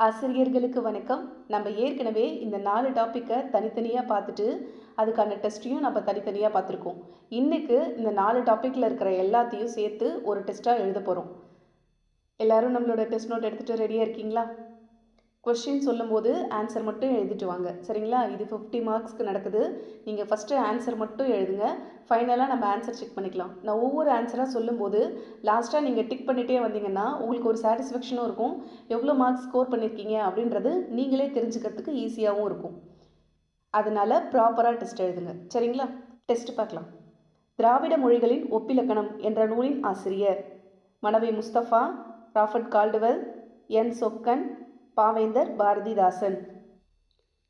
ஆசிரியர்களுக்கு வணக்கம். நம்ம ஏற்கனவே இந்த 4 டாப்பிக்கை தனித்தனியாக பார்த்துட்டு அதுக்கான டெஸ்ட்டையும் நம்ம தனித்தனியாக பார்த்துருக்கோம். இன்றைக்கு இந்த 4 டாப்பிக்கில் இருக்கிற எல்லாத்தையும் சேர்த்து ஒரு டெஸ்ட்டாக எழுத போகிறோம். எல்லோரும் நம்மளோட டெஸ்ட் நோட் எடுத்துகிட்டு ரெடியாக இருக்கீங்களா? கொஸ்டின் சொல்லும்போது ஆன்சர் மட்டும் எழுதிட்டு வாங்க, சரிங்களா? இது 50 மார்க்ஸ்க்கு நடக்குது. நீங்கள் ஃபஸ்ட்டு ஆன்சர் மட்டும் எழுதுங்க. ஃபைனலாக நம்ம ஆன்சர் செக் பண்ணிக்கலாம். நான் ஒவ்வொரு ஆன்சராக சொல்லும்போது லாஸ்ட்டாக நீங்கள் டிக் பண்ணிகிட்டே வந்தீங்கன்னா உங்களுக்கு ஒரு சாட்டிஸ்ஃபேக்ஷனும் இருக்கும். எவ்வளோ மார்க்ஸ் ஸ்கோர் பண்ணியிருக்கீங்க அப்படின்றது நீங்களே தெரிஞ்சுக்கிறதுக்கு ஈஸியாகவும் இருக்கும். அதனால் ப்ராப்பராக டெஸ்ட் எழுதுங்க, சரிங்களா? டெஸ்ட் பார்க்கலாம். திராவிட மொழிகளின் ஒப்பிலக்கணம் என்ற நூலின் ஆசிரியர் மனவை முஸ்தபா, ராபர்ட் கால்டுவெல், என் சொக்கன், பாவேந்தர் பாரதிதாசன்.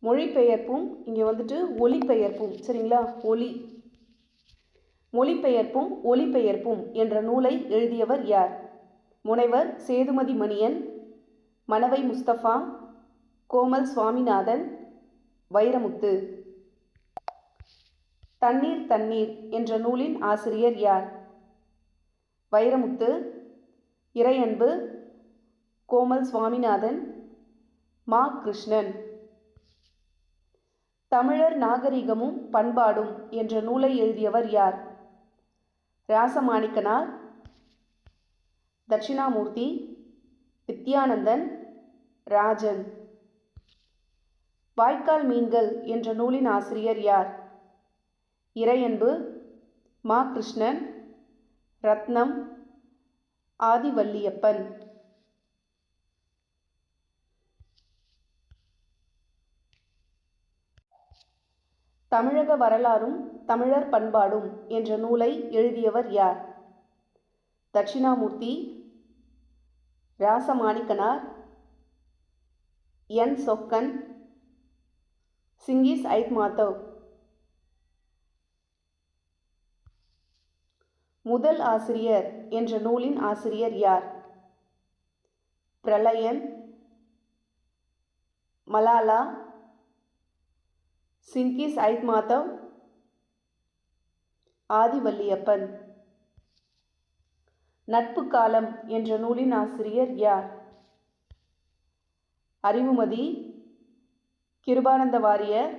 மொழிபெயர்ப்பும் இங்கே ஒலிபெயர்ப்பும், சரிங்களா? மொழிபெயர்ப்பும் ஒலிபெயர்ப்பும் என்ற நூலை எழுதியவர் யார்? முனைவர் சேதுமதி மணியன், மனவை முஸ்தபா, கோமல் சுவாமிநாதன், வைரமுத்து. தண்ணீர் தண்ணீர் என்ற நூலின் ஆசிரியர் யார்? வைரமுத்து, இறையன்பு, கோமல் சுவாமிநாதன், மா. கிருஷ்ணன். தமிழர் நாகரிகமும் பண்பாடும் என்ற நூலை எழுதியவர் யார்? ராசமாணிக்கனார், தட்சிணாமூர்த்தி, வித்யானந்தன், ராஜன். வாய்க்கால் மீன்கள் என்ற நூலின் ஆசிரியர் யார்? இறையன்பு, மா. கிருஷ்ணன், ரத்னம், ஆதிவள்ளியப்பன். தமிழக வரலாறும் தமிழர் பண்பாடும் என்ற நூலை எழுதியவர் யார்? தட்சிணாமூர்த்தி, ராசமாணிக்கனார், என் சொக்கன், சிங்கிஸ் ஐத்மாத்தவ். முதல் ஆசிரியர் என்ற நூலின் ஆசிரியர் யார்? பிரளயன், மலாலா, சிங்கிஸ் ஐத்மாத்தவ், ஆதிவள்ளியப்பன். நட்பு காலம் என்ற நூலின் ஆசிரியர் யார்? Arivumathi, Kirupananda Variyar,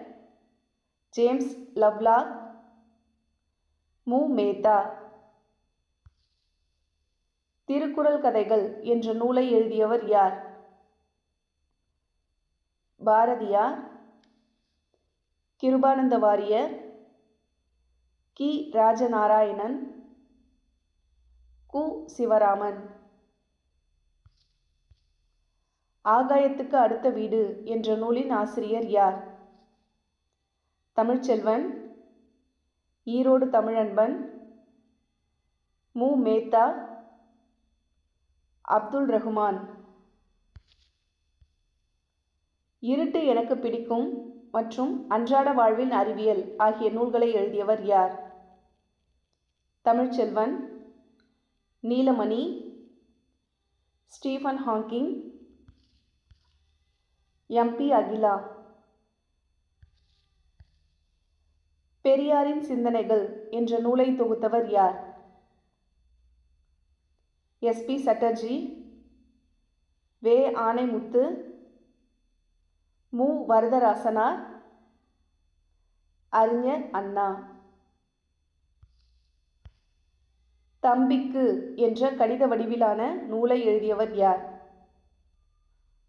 James Lovelock, Mu. மேத்தா. திருக்குறள் கதைகள் என்ற நூலை எழுதியவர் யார்? பாரதியார், கிருபானந்த வாரியர், கி. ராஜநாராயணன், கு. சிவராமன். ஆகாயத்துக்கு அடுத்த வீடு என்ற நூலின் ஆசிரியர் யார்? தமிழ்ச்செல்வன், ஈரோடு தமிழன்பன், மு. மேத்தா, அப்துல் ரஹ்மான். இருட்டு எனக்கு பிடிக்கும் மற்றும் அன்றாட வாழ்வின் அறிவியல் ஆகிய நூல்களை எழுதியவர் யார்? தமிழ்ச்செல்வன், நீலமணி, ஸ்டீஃபன் ஹாக்கிங், எம்.பி. அகிலா. பெரியாரின் சிந்தனைகள் என்ற நூலை தொகுத்தவர் யார்? எஸ்.பி. சட்டர்ஜி, வே. ஆணைமுத்து, மு. வரதராசனார், அறிஞர் அண்ணா. தம்பிக்கு என்ற கடித வடிவிலான நூலை எழுதியவர் யார்?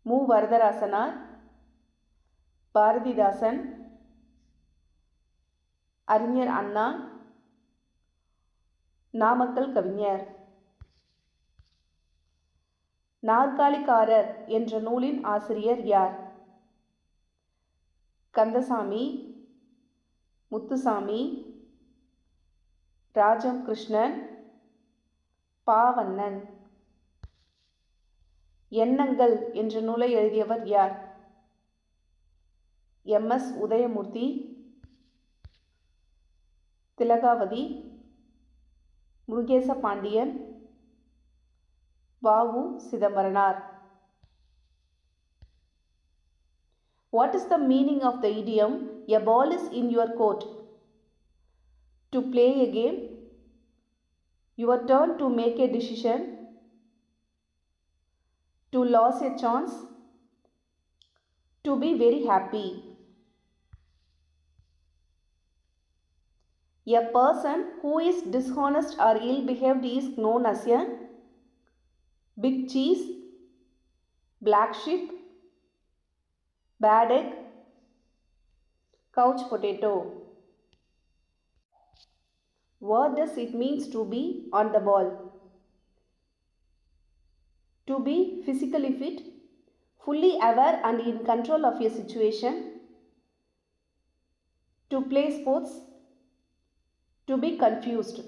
மு. வரதராசனார், பாரதிதாசன், அறிஞர் அண்ணா, நாமக்கல் கவிஞர். நாற்காலிக்காரர் என்ற நூலின் ஆசிரியர் யார்? கந்தசாமி, முத்துசாமி, ராஜம் கிருஷ்ணன், பாவண்ணன். எண்ணங்கள் என்ற நூலை எழுதியவர் யார்? M S. Udhayamoorthy, Thilagavathi, Murugesa Pandian, V O. Chidambaranar. What is the meaning of the idiom "a ball is in your court"? To play a game, your turn to make a decision, to lose a chance, To be very happy. A person who is dishonest or ill-behaved is known as a big cheese, black sheep, bad egg, couch potato. What does it mean to be on the ball? To be physically fit, fully aware and in control of your situation. To play sports. To be confused.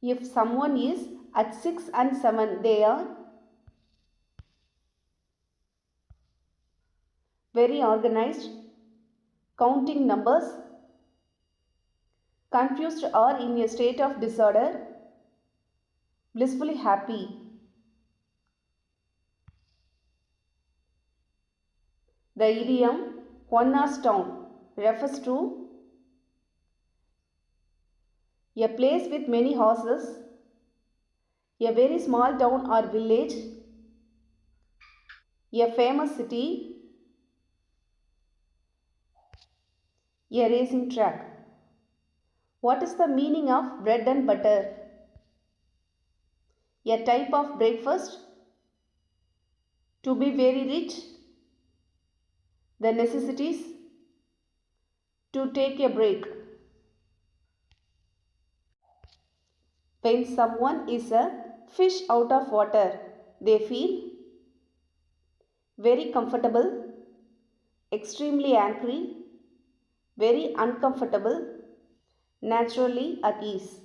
If someone is at 6 and 7, they are very organized, counting numbers, confused or in a state of disorder, blissfully happy. The idiom one horse town refers to a place with many horses, a very small town or village, a famous city, a racing track. What is the meaning of bread and butter? A type of breakfast. To be very rich. The necessities. To take a break. When someone is a fish out of water, they feel very comfortable, extremely angry, very uncomfortable, naturally at ease.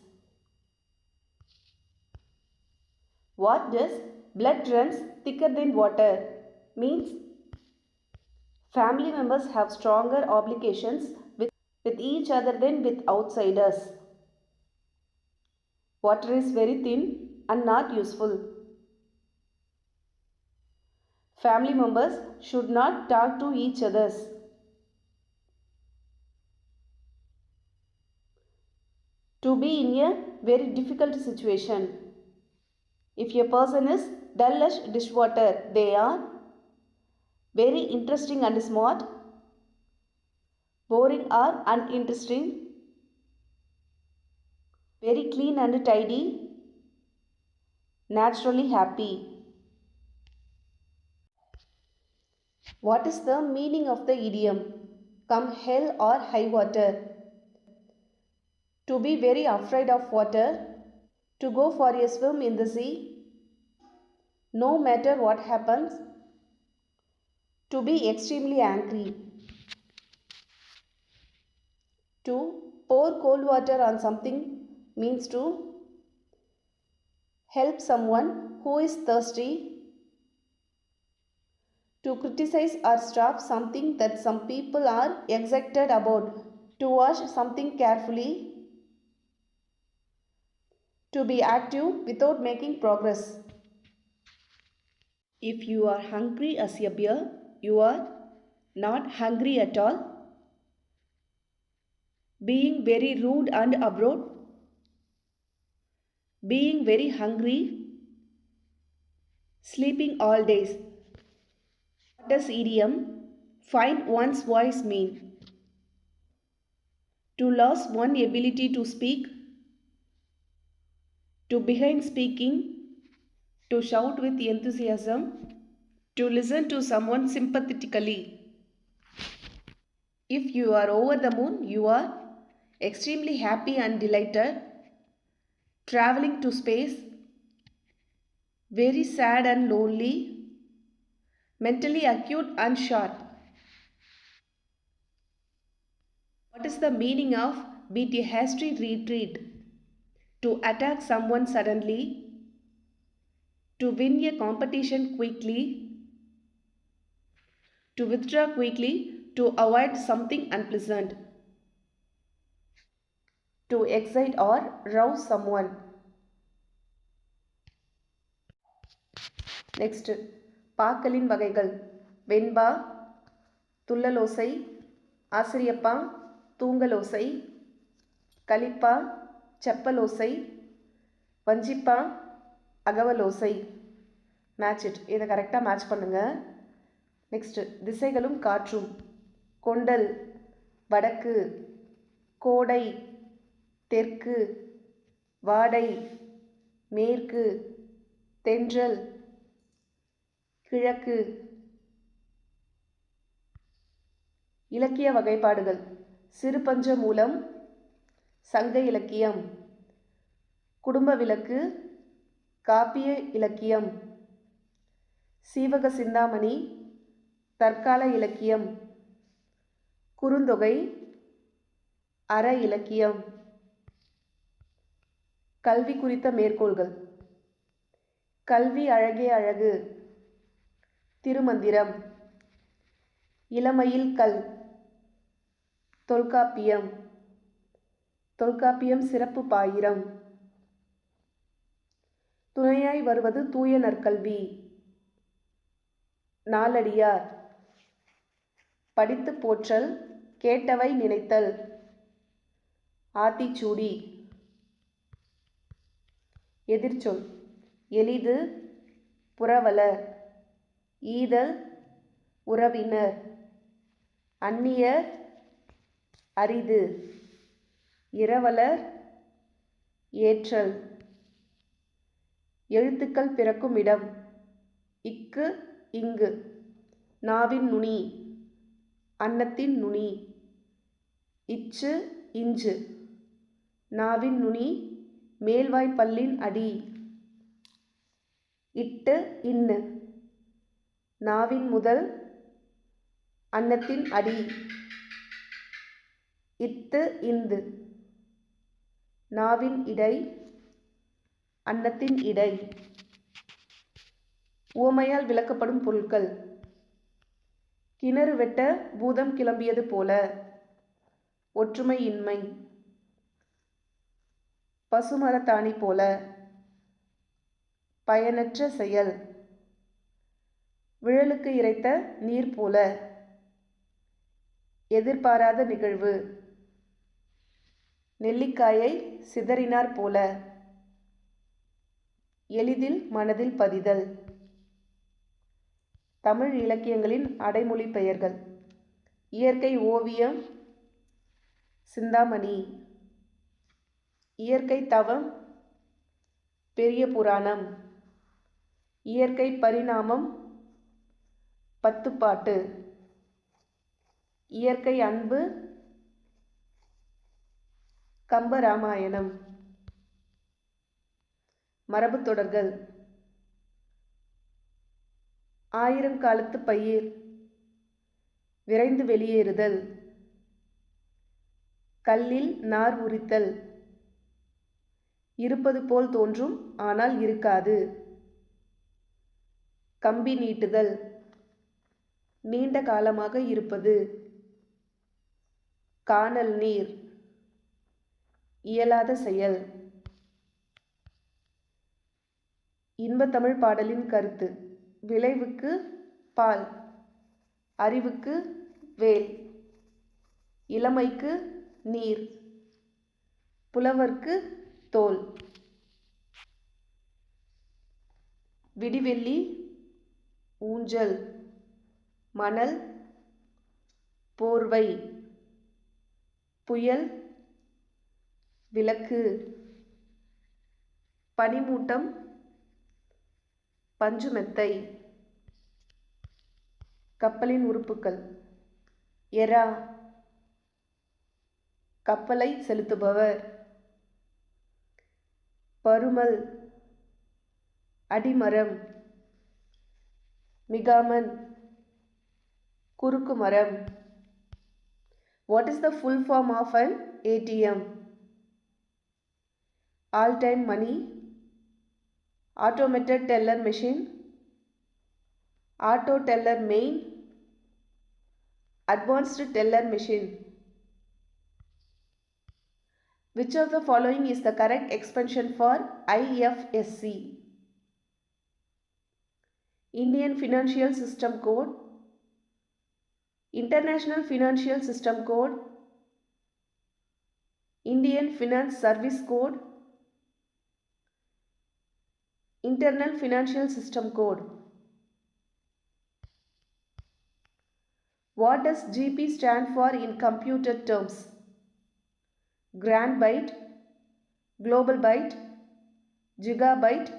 What does blood runs thicker than water means? Family members have stronger obligations with each other than with outsiders. Water is very thin and not useful. Family members should not talk to each other. To be in a very difficult situation. If a person is dull as dishwater, they are very interesting and smart, boring or uninteresting, very clean and tidy, naturally happy. What is the meaning of the idiom? Come hell or high water. To be very afraid of water. To go for a swim in the sea. No matter what happens. To be extremely angry. To pour cold water on something means to help someone who is thirsty. To criticize or stop something that some people are excited about. To wash something carefully. To be active without making progress. If you are hungry as a bear, you are not hungry at all. Being very rude and abroad. Being very hungry. Sleeping all days. What does idiom find one's voice mean? To lose one's ability to speak. To behind speaking. To shout with enthusiasm. To listen to someone sympathetically. If you are over the moon, you are extremely happy and delighted. Traveling to space. Very sad and lonely. Mentally acute and short. What is the meaning of beat a hasty retreat? To attack someone suddenly. To win a competition quickly. To withdraw quickly. To avoid something unpleasant. To excite or rouse someone. Next, பாக்களின் வகைகள். வெண்பா, துள்ளலோசை, ஆசிரியப்பா, தூங்கலோசை, கலிப்பா, செப்பலோசை, வஞ்சிப்பா, அகவலோசை. Match it. இதை கரெக்டாக match பண்ணுங்கள். Next திசைகளும் காற்றும். கொண்டல் வடக்கு, கோடை தெற்கு, வாடை மேற்கு, தென்றல் கிழக்கு. இலக்கிய வகைப்பாடுகள். சிறுபஞ்ச மூலம், சங்க இலக்கியம், குடும்ப விளக்கு, காப்பிய இலக்கியம், சீவக சிந்தாமணி, தற்கால இலக்கியம், குறுந்தொகை, அற இலக்கியம். கல்வி குறித்த மேற்கோள்கள். கல்வி அழகே அழகு, திருமந்திரம், இளமையில் கல், தொல்காப்பியம், தொல்காப்பியம் சிறப்பு பாயிரம். துணையாய் வருவது தூய நற்கல்வி, நாலடியார், படித்து போற்றல், கேட்டவை நினைத்தல், ஆத்திச்சூடி. எதிர்ச்சொல். எளிது, புரவலர், ஈதல், உறவினர், அந்நியர், அரிது, இரவலர், ஏற்றல். எழுத்துக்கள் பிறக்கும் இடம். இக்கு, இங்கு, நாவின் நுனி, அன்னத்தின் நுனி. இச்சு, இஞ்சு, நாவின் நுனி, மேல்வாய்ப்பல்லின் அடி. இட்டு, இன்னு, நாவின் முதல், அன்னத்தின் அடி. இத்து, இந்து, நாவின் இடை, அன்னத்தின் இடை. உவமையால் விளக்கப்படும் பொருட்கள். கிணறு வெட்ட பூதம் கிளம்பியது போல, ஒற்றுமை இன்மை. பசுமரத்தாணி போல, பயனற்ற செயல். விழலுக்கு இறைத்த நீர் போல, எதிர்பாராத நிகழ்வு. நெல்லிக்காயை சிதறினார் போல, எளிதில் மனதில் பதிதல். தமிழ் இலக்கியங்களின் அடைமொழி பெயர்கள். இயற்கை ஓவியம், சிந்தாமணி. இயற்கை தவம், பெரிய புராணம். இயற்கை பரிணாமம், பத்துப்பாட்டு. இயற்கை அன்பு, கம்பராமாயணம். மரபு தொடர்கள். ஆயிரங்காலத்து பயிர், விரைந்து வெளியேறுதல், கல்லில் நார் உரித்தல், இருப்பது போல் தோன்றும் ஆனால் இருக்காது, கம்பி நீட்டுதல், நீண்ட காலமாக இருப்பது, கானல் நீர், இயலாத செயல். இன்பத்தமிழ் பாடலின் கருத்து. விளைவுக்கு பால், அறிவுக்கு வேல், இளமைக்கு நீர், புலவர்க்கு தோல். விடிவெள்ளி, ஊஞ்சல், மணல், போர்வை, புயல், விளக்கு, பனிமூட்டம், பஞ்சுமெத்தை. கப்பலின் உறுப்புக்கள். எரா, கப்பலை செலுத்துபவர். பருமல், அடிமரம். மிகாமன், குறுக்கு மரம். What is the full form of an ATM? All-time money, automated teller machine, auto teller main, advanced teller machine. Which of the following is the correct expansion for IFSC? Indian Financial System Code, International Financial System Code, Indian Finance Service Code, Internal Financial System Code. What does GB stand for in computer terms? Grand byte, global byte, gigabyte,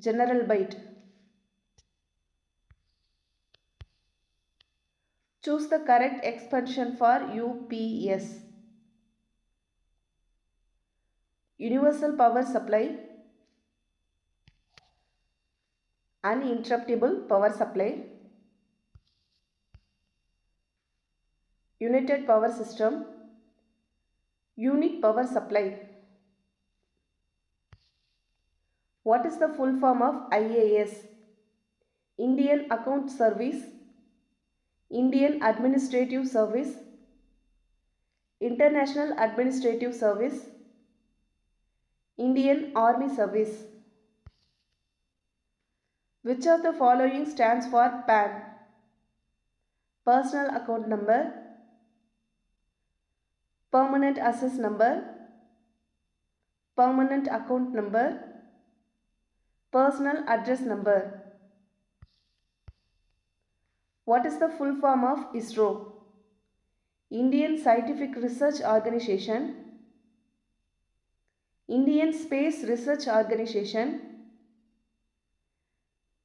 general byte. Choose the correct expression for UPS. Universal power supply, uninterruptible power supply, united power system, unit power supply. What is the full form of IAS? Indian Account Service, Indian Administrative Service, International Administrative Service, Indian Army Service. Which of the following stands for PAN? Personal account number, permanent access number, permanent account number, personal address number. What is the full form of ISRO? Indian Scientific Research Organization, Indian Space Research Organization,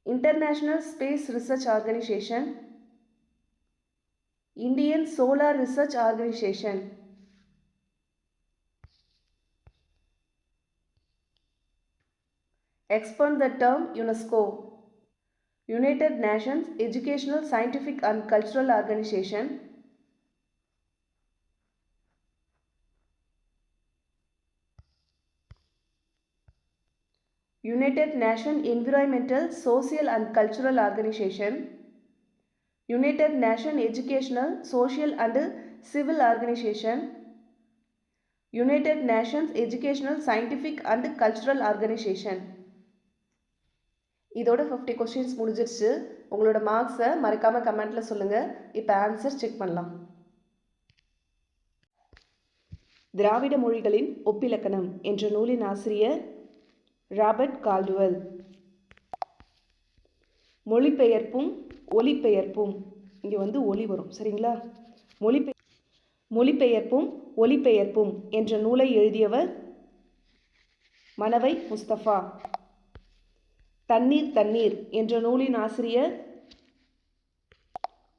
International Space Research Organization, Indian Solar Research Organization. Expand the term UNESCO. United Nations Educational, Scientific and Cultural Organization, United Nations Environmental, Social and Cultural Organization, United Nations Educational, Social and Civil Organization, United Nations Educational, Scientific and Cultural Organization. இதோட 50 questions முடிஞ்சிருச்சு. உங்களோட மார்க்ஸை மறக்காமல் கமெண்ட்டில் சொல்லுங்கள். இப்போ answer check பண்ணலாம். திராவிட மொழிகளின் ஒப்பிலக்கணம் என்ற நூலின் ஆசிரியர் ராபர்ட் கால்டுவெல். மொழிபெயர்ப்பும் ஒலிபெயர்ப்பும், இங்கே ஒலி வரும் சரிங்களா. மொழிபெயர்ப்பும் ஒலிபெயர்ப்பும் என்ற நூலை எழுதியவர் மனவை முஸ்தபா. தண்ணீர் தண்ணீர் என்ற நூலின் ஆசிரியர்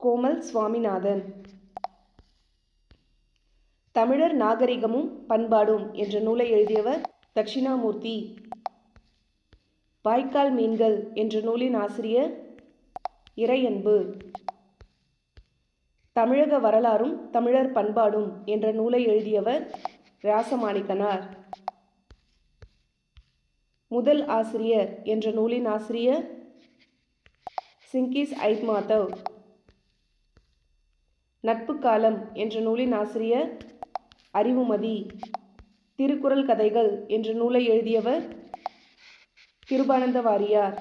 கோமல் சுவாமிநாதன். தமிழர் நாகரிகமும் பண்பாடும் என்ற நூலை எழுதியவர் தட்சிணாமூர்த்தி. வாய்க்கால் மீன்கள் என்ற நூலின் ஆசிரியர் இறையன்பு. தமிழக வரலாறும் தமிழர் பண்பாடும் என்ற நூலை எழுதியவர் ராசமாணிக்கனார். முதல் ஆசிரியர் என்ற நூலின் ஆசிரியர் சிங்கிஸ் ஐத்மாதவ். நட்பு காலம் என்ற நூலின் ஆசிரியர் அறிவுமதி. திருக்குறள் கதைகள் என்ற நூலை எழுதியவர் கிருபானந்த வாரியார்.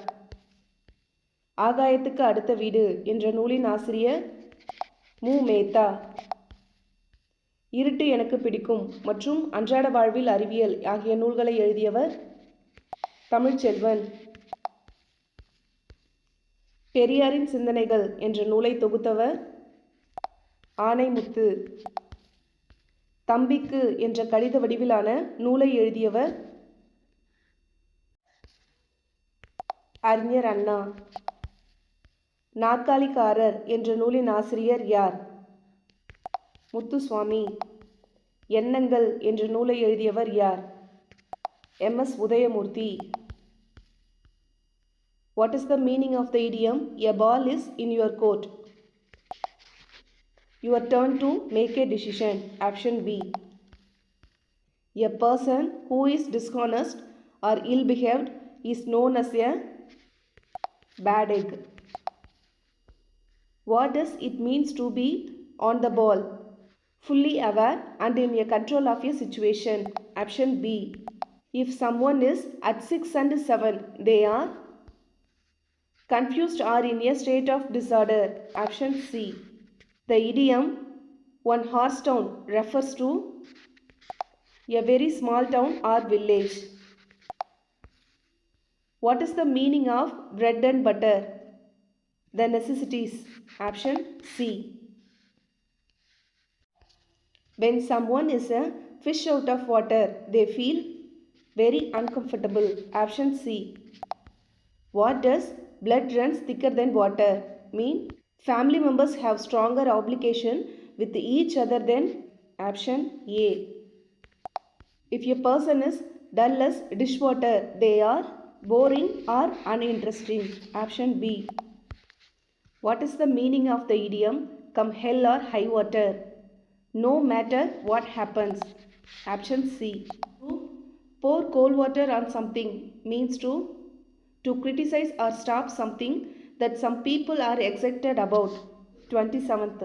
ஆகாயத்துக்கு அடுத்த வீடு என்ற நூலின் ஆசிரியர் மு மேத்தா. இருட்டு எனக்கு பிடிக்கும் மற்றும் அன்றாட வாழ்வில் அறிவியல் ஆகிய நூல்களை எழுதியவர் தமிழ்ச்செல்வன். பெரியாரின் சிந்தனைகள் என்ற நூலை தொகுத்தவர் ஆனைமுத்து. தம்பிக்கு என்ற கடித வடிவிலான நூலை எழுதியவர் அறிஞர் அண்ணா. நாற்காலிக்காரர் என்ற நூலின் ஆசிரியர் யார்? முத்துசுவாமி. எண்ணங்கள் என்ற நூலை எழுதியவர் யார்? M S. Udayamurthy. What is the meaning of the idiom a ball is in your court? Your turn to make a decision. Option B. A person who is dishonest or ill-behaved is known as a bad egg. What does it mean to be on the ball? Fully aware and in a control of a situation. Option B. If someone is at 6 and 7, they are confused or in a state of disorder. Option C. The idiom one horse town refers to a very small town or village. What is the meaning of bread and butter? The necessities. Option C. When someone is a fish out of water, they feel very uncomfortable. Option C. What does blood runs thicker than water mean? Family members have stronger obligation with each other than. Option A. If a person is dull as dishwater, they are boring or uninteresting. Option B. What is the meaning of the idiom come hell or high water? No matter what happens. Option C. To pour cold water on something means to criticize or stop something that some people are excited about. 27th.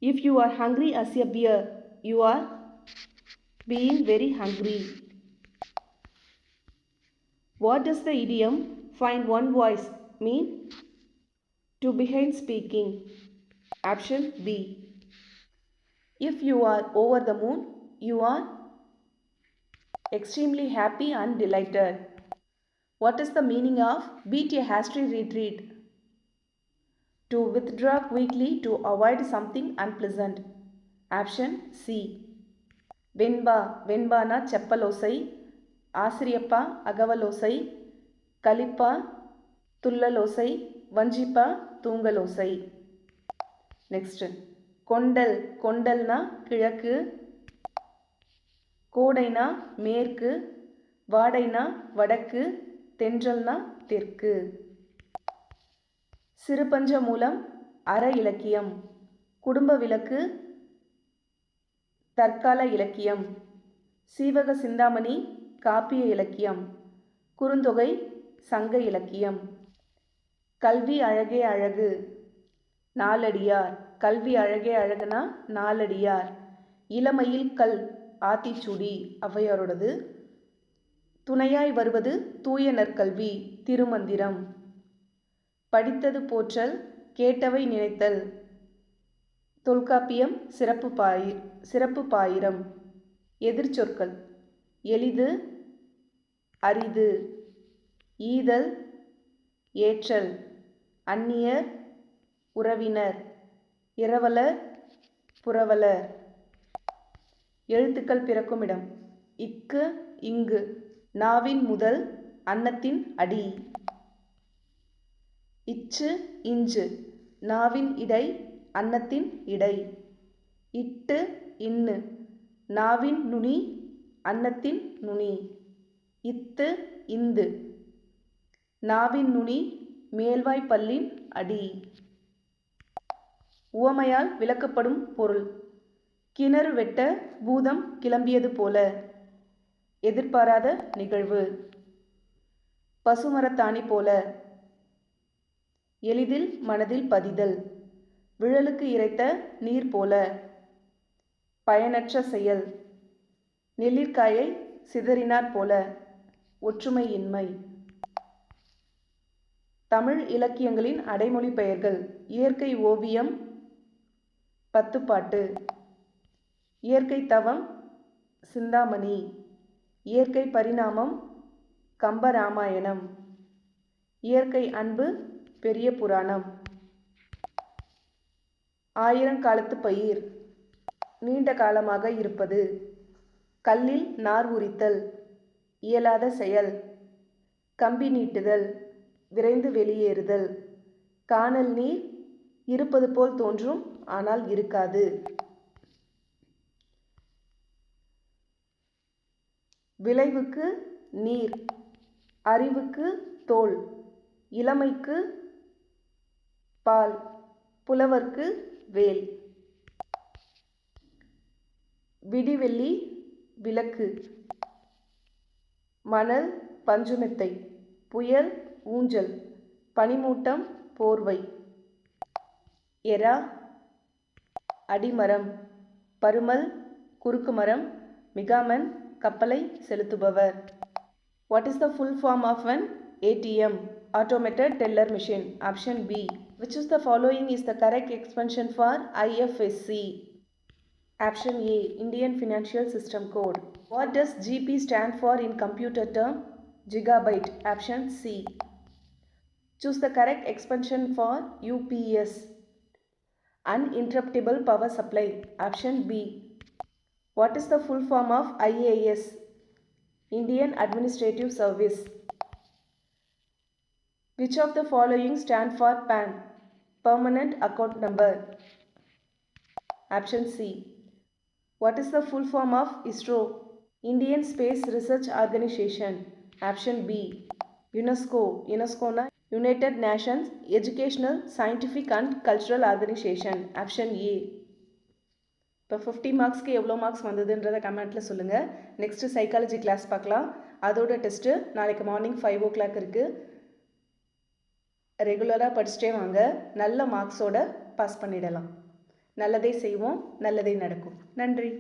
If you are hungry as a bear, you are being very hungry. What does the idiom find one voice mean? To behind speaking. Option B. If you are over the moon, you are extremely happy and delighted. What is the meaning of beat a hasty retreat? To withdraw quickly to avoid something unpleasant. Option C. வெண்பா வெண்பானா செப்பலோசை, ஆசிரியப்பா அகவலோசை, கலிப்பா துள்ளலோசை, வஞ்சிப்பா தூங்கலோசை. Next கொண்டல் கொண்டல்னா கிழக்கு, கோடைனா மேற்கு, வாடைனா வடக்கு, தென்றல்னா தெற்கு. சிறுபஞ்ச மூலம் அற இலக்கியம், குடும்ப விளக்கு தற்கால இலக்கியம், சீவக சிந்தாமணி காப்பிய இலக்கியம், குறுந்தொகை சங்க இலக்கியம். கல்வி அழகே அழகு நாலடியார், கல்வி அழகே அழகுனா நாலடியார். இளமையில் கல் ஆத்திச்சூடி ஔவையாரோடது. துணையாய் வருவது தூய நற்கல்வி திருமந்திரம். படித்தது போற்றல் கேட்டவை நினைத்தல் தொல்காப்பியம் சிறப்பு பாயிரம். எதிர்ச்சொற்கள் எளிது அரிது, ஈதல் ஏற்றல், அந்நியர் உறவினர், இரவலர் புரவலர். எழுத்துக்கள் பிறக்கும் இடம் இக்கு இங்கு. நாவின் முதல் அன்னத்தின் அடி. இச்சு இஞ்சு நாவின் இடை அன்னத்தின் இடை. இட்டு இன்னு நாவின் நுனி அன்னத்தின் நுனி. இத்து இந்து நாவின் நுனி மேல்வாய் பல்லின் அடி. உவமையால் விளக்கப்படும் பொருள் கிணறு வெட்ட பூதம் கிளம்பியது போல, எதிர்பாராத நிகழ்வு. பசுமரத்தாணி போல, எளிதில் மனதில் பதிதல். விழலுக்கு இறைத்த நீர் போல, பயனற்ற செயல். நெல்லிற்காயை சிதறினாற் போல, ஒற்றுமையின்மை. தமிழ் இலக்கியங்களின் அடைமொழி பெயர்கள் இயற்கை ஓவியம் பத்துப்பாட்டு, இயற்கை தவம் சிந்தாமணி, இயற்கை பரிணாமம் கம்பராமாயணம், இயற்கை அன்பு பெரிய புராணம். ஆயிரங்காலத்து பயிர் நீண்ட காலமாக இருப்பது. கல்லில் நார் உரித்தல் இயலாத செயல். கம்பி நீட்டுதல் விரைந்து வெளியேறுதல். கானல் நீர் இருப்பது போல் தோன்றும் ஆனால் இருக்காது. விளைவுக்கு நீர், அறிவுக்கு தோல், இளமைக்கு பால், புலவர்க்கு வேல். விடிவெள்ளி விளக்கு, மணல் பஞ்சுமெத்தை, புயல் ஊஞ்சல், பனிமூட்டம் போர்வை. எரா அடிமரம், பருமல் குறுக்கு மரம், மிகாமன் கப்பலை செலுத்துபவர். What is the full form of an ATM? Automated Teller Machine. Option B. Which of the following is the correct expansion for IFSC? Option A. Indian Financial System Code. What does GB stand for in computer term? Gigabyte. Option C. Choose the correct expression for UPS. Uninterruptible power supply. Option B. What is the full form of IAS? Indian Administrative Service. Which of the following stand for PAN? Permanent Account Number. Option C. What is the full form of ISRO? Indian Space Research Organization. Option B. UNESCO. UNESCO na United Nations Educational, Scientific and Cultural Organization. Option A. இப்போ 50 மார்க்ஸ்க்கு எவ்வளோ marks வந்ததுன்றதை கமெண்ட்டில் சொல்லுங்கள். Next psychology class பார்க்கலாம். அதோட test நாளைக்கு morning 5 o'clock இருக்குது. ரெகுலராக படிச்சுட்டே வாங்க. நல்ல மார்க்ஸோட பாஸ் பண்ணிடலாம். நல்லதே செய்வோம், நல்லதே நடக்கும். நன்றி.